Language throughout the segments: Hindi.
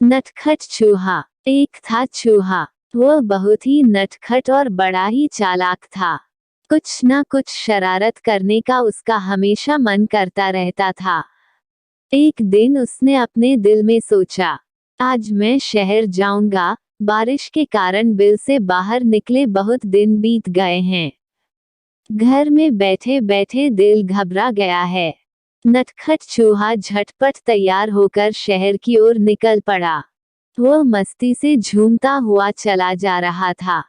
नटखट चूहा। एक था चूहा। वह बहुत ही नटखट और बड़ा ही चालाक था। कुछ न कुछ शरारत करने का उसका हमेशा मन करता रहता था। एक दिन उसने अपने दिल में सोचा, आज मैं शहर जाऊंगा। बारिश के कारण बिल से बाहर निकले बहुत दिन बीत गए हैं। घर में बैठे बैठे दिल घबरा गया है। नटखट चूहा झटपट तैयार होकर शहर की ओर निकल पड़ा। वह मस्ती से झूमता हुआ चला जा रहा था।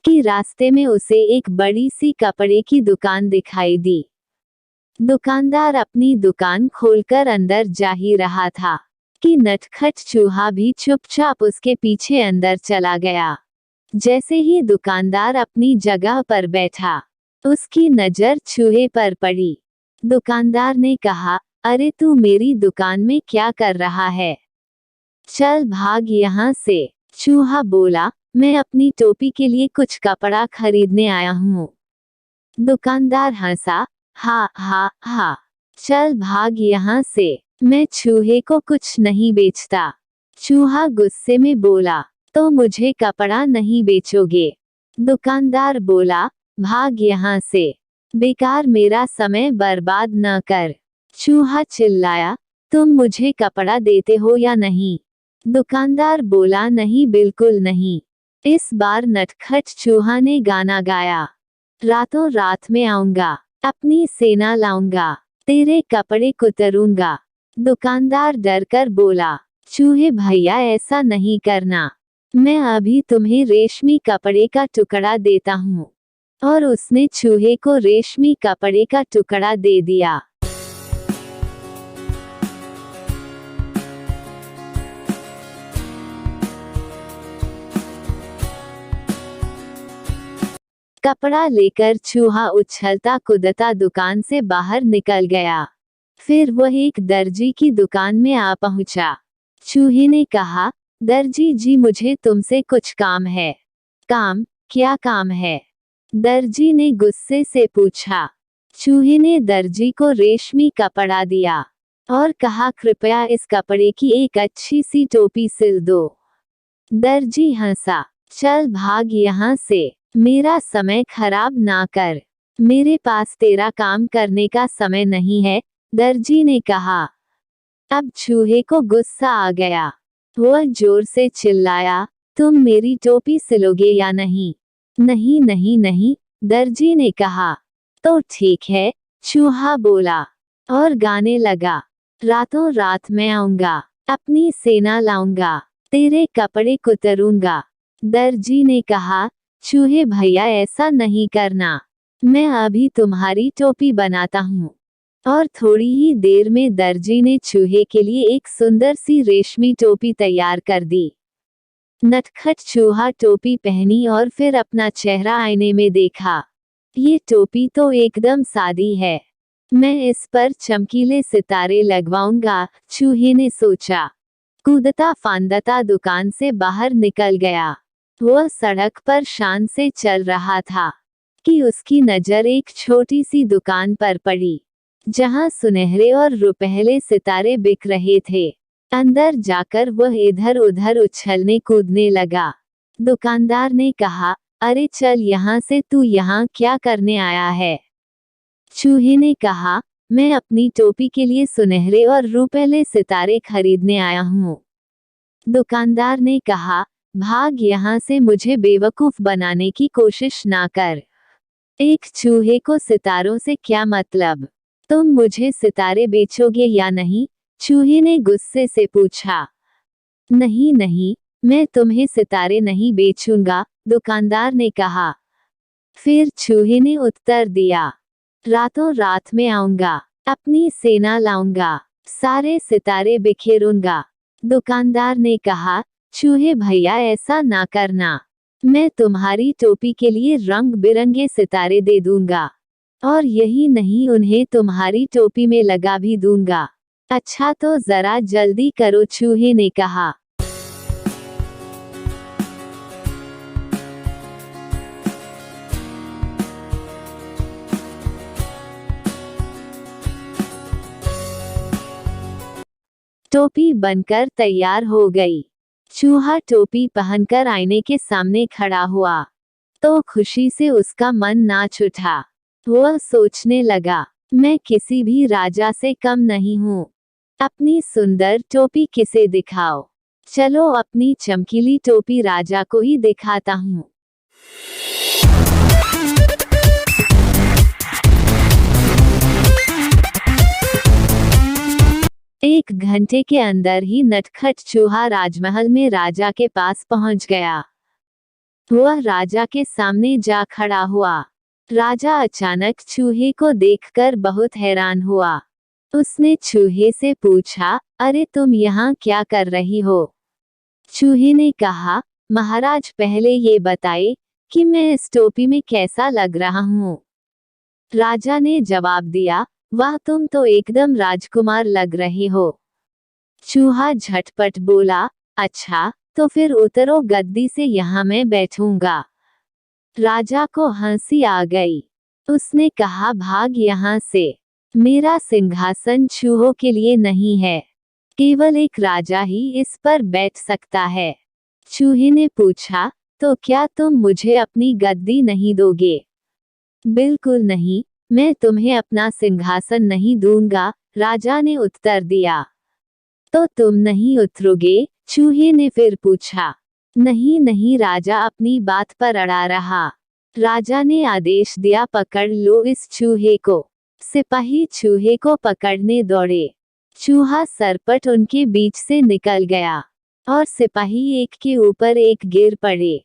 कि रास्ते में उसे एक बड़ी सी कपड़े की दुकान दिखाई दी। दुकानदार अपनी दुकान खोलकर अंदर जा ही रहा था कि नटखट चूहा भी चुपचाप उसके पीछे अंदर चला गया। जैसे ही दुकानदार अपनी जगह पर बैठा, उसकी नजर चूहे पर पड़ी। दुकानदार ने कहा, अरे तू मेरी दुकान में क्या कर रहा है? चल भाग यहाँ से। चूहा बोला, मैं अपनी टोपी के लिए कुछ कपड़ा खरीदने आया हूँ। दुकानदार हंसा, हा हा हा, चल भाग यहाँ से, मैं चूहे को कुछ नहीं बेचता। चूहा गुस्से में बोला, तो मुझे कपड़ा नहीं बेचोगे? दुकानदार बोला, भाग यहाँ से, बेकार मेरा समय बर्बाद न कर। चूहा चिल्लाया, तुम मुझे कपड़ा देते हो या नहीं? दुकानदार बोला, नहीं, बिल्कुल नहीं। इस बार नटखट चूहा ने गाना गाया, रातों रात में आऊंगा, अपनी सेना लाऊंगा, तेरे कपड़े कुतरूंगा। दुकानदार डरकर बोला, चूहे भैया ऐसा नहीं करना, मैं अभी तुम्हें रेशमी कपड़े का टुकड़ा देता हूँ। और उसने चूहे को रेशमी कपड़े का टुकड़ा दे दिया। कपड़ा लेकर चूहा उछलता कूदता दुकान से बाहर निकल गया। फिर वह एक दर्जी की दुकान में आ पहुंचा। चूहे ने कहा, दर्जी जी, मुझे तुमसे कुछ काम है। काम? क्या काम है? दर्जी ने गुस्से से पूछा। चूहे ने दर्जी को रेशमी कपड़ा दिया और कहा, कृपया इस कपड़े की एक अच्छी सी टोपी सिल दो। दर्जी हंसा, चल भाग यहाँ से, मेरा समय खराब ना कर, मेरे पास तेरा काम करने का समय नहीं है। दर्जी ने कहा। अब चूहे को गुस्सा आ गया। वह जोर से चिल्लाया, तुम मेरी टोपी सिलोगे या नहीं? नहीं नहीं नहीं, दर्जी ने कहा। तो ठीक है, चूहा बोला और गाने लगा, रातों रात मैं आऊंगा, अपनी सेना लाऊंगा, तेरे कपड़े कुतरूंगा। दर्जी ने कहा, चूहे भैया ऐसा नहीं करना, मैं अभी तुम्हारी टोपी बनाता हूँ। और थोड़ी ही देर में दर्जी ने चूहे के लिए एक सुंदर सी रेशमी टोपी तैयार कर दी। नटखट चूहा टोपी पहनी और फिर अपना चेहरा आईने में देखा। ये टोपी तो एकदम सादी है, मैं इस पर चमकीले सितारे लगवाऊंगा, चूहे ने सोचा। कूदता फांदता दुकान से बाहर निकल गया। वह सड़क पर शान से चल रहा था कि उसकी नजर एक छोटी सी दुकान पर पड़ी, जहां सुनहरे और रुपहले सितारे बिक रहे थे। अंदर जाकर वह इधर उधर उछलने कूदने लगा। दुकानदार ने कहा, अरे चल यहाँ से, तू यहाँ क्या करने आया है? चूहे ने कहा, मैं अपनी टोपी के लिए सुनहरे और रुपहले सितारे खरीदने आया हूँ। दुकानदार ने कहा, भाग यहाँ से, मुझे बेवकूफ बनाने की कोशिश ना कर। एक चूहे को सितारों से क्या मतलब? तुम मुझे सितारे बेचोगे या नहीं? चूहे ने गुस्से से पूछा। नहीं नहीं, मैं तुम्हें सितारे नहीं बेचूंगा, दुकानदार ने कहा। फिर चूहे ने उत्तर दिया, रातों रात में आऊंगा, अपनी सेना लाऊंगा, सारे सितारे बिखेरूंगा। दुकानदार ने कहा, चूहे भैया ऐसा ना करना, मैं तुम्हारी टोपी के लिए रंग बिरंगे सितारे दे दूंगा। और यही नहीं, उन्हें तुम्हारी टोपी में लगा भी दूंगा। अच्छा तो जरा जल्दी करो, चूहे ने कहा। टोपी बनकर तैयार हो गई। चूहा टोपी पहनकर आईने के सामने खड़ा हुआ तो खुशी से उसका मन नाच उठा। वह सोचने लगा, मैं किसी भी राजा से कम नहीं हूँ। अपनी सुंदर टोपी किसे दिखाओ। चलो अपनी चमकीली टोपी राजा को ही दिखाता हूँ। एक घंटे के अंदर ही नटखट चूहा राजमहल में राजा के पास पहुंच गया। वह राजा के सामने जा खड़ा हुआ। राजा अचानक चूहे को देखकर बहुत हैरान हुआ। उसने चूहे से पूछा, अरे तुम यहाँ क्या कर रही हो? चूहे ने कहा, महाराज पहले ये बताए कि मैं इस टोपी में कैसा लग रहा हूँ। राजा ने जवाब दिया, वाह तुम तो एकदम राजकुमार लग रहे हो। चूहा झटपट बोला, अच्छा तो फिर उतरो गद्दी से, यहाँ मैं बैठूंगा। राजा को हंसी आ गई। उसने कहा, भाग यहाँ से। मेरा सिंहासन चूहों के लिए नहीं है। केवल एक राजा ही इस पर बैठ सकता है। चूहे ने पूछा, तो क्या तुम मुझे अपनी गद्दी नहीं दोगे? बिल्कुल नहीं, मैं तुम्हें अपना सिंहासन नहीं दूंगा, राजा ने उत्तर दिया। तो तुम नहीं उतरोगे? चूहे ने फिर पूछा। नहीं नहीं, राजा अपनी बात पर अड़ा रहा। राजा ने आदेश दिया, पकड़ लो इस चूहे को। सिपाही चूहे को पकड़ने दौड़े। चूहा सरपट उनके बीच से निकल गया और सिपाही एक के ऊपर एक गिर पड़े।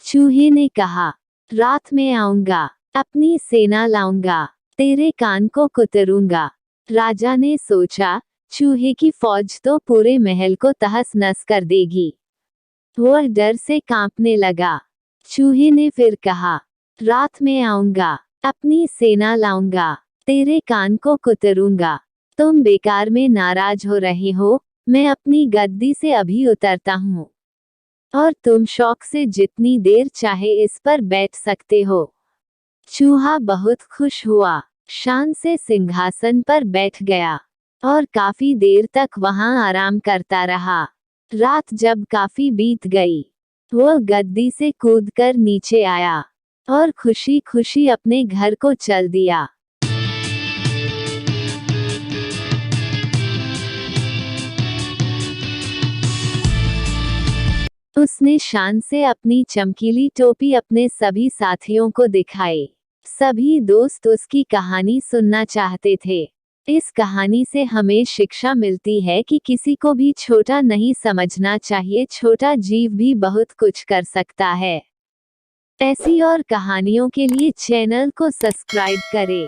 चूहे ने कहा, रात में आऊंगा, अपनी सेना लाऊंगा, तेरे कान को कुतरूंगा। राजा ने सोचा, चूहे की फौज तो पूरे महल को तहस नस कर देगी। वह डर से कांपने लगा। चूहे ने फिर कहा, रात में आऊंगा, अपनी सेना लाऊंगा, तेरे कान को कुतरूंगा। तुम बेकार में नाराज हो रहे हो, मैं अपनी गद्दी से अभी उतरता हूँ और तुम शौक से जितनी देर चाहे इस पर बैठ सकते हो। चूहा बहुत खुश हुआ, शान से सिंहासन पर बैठ गया और काफी देर तक वहां आराम करता रहा। रात जब काफी बीत गई, वह गद्दी से कूदकर नीचे आया और खुशी खुशी अपने घर को चल दिया। उसने शान से अपनी चमकीली टोपी अपने सभी साथियों को दिखाई। सभी दोस्त उसकी कहानी सुनना चाहते थे। इस कहानी से हमें शिक्षा मिलती है कि किसी को भी छोटा नहीं समझना चाहिए। छोटा जीव भी बहुत कुछ कर सकता है। ऐसी और कहानियों के लिए चैनल को सब्सक्राइब करें।